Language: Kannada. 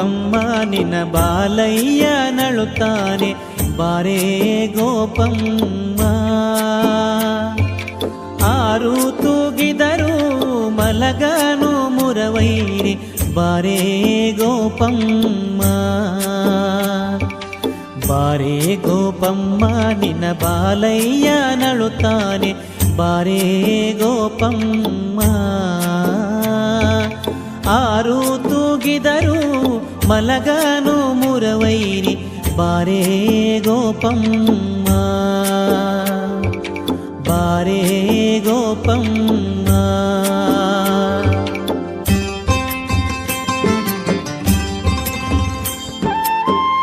ಗೋಪಮ್ಮ ನಿನ್ನ ಬಾಲಯ್ಯ ನಳುತ್ತಾನೆ ಬಾರೇ ಗೋಪಮ್ಮ. ಆರು ತೂಗಿದರು ಮಲಗನು ಮುರವೈರಿ ಬಾರೇ ಗೋಪಮ್ಮ. ಬಾರೇ ಗೋಪಮ್ಮ ನಿನ್ನ ಬಾಲಯ್ಯ ನಳುತ್ತಾನೆ ಬಾರೇ ಗೋಪಮ್ಮ. ಆರು ತೂಗಿದರು ಮಲಗನು ಮುರವೈರಿ ಬಾರೇ ಗೋಪಮ್ಮ. ಬಾರೇ ಗೋಪಮ್ಮ.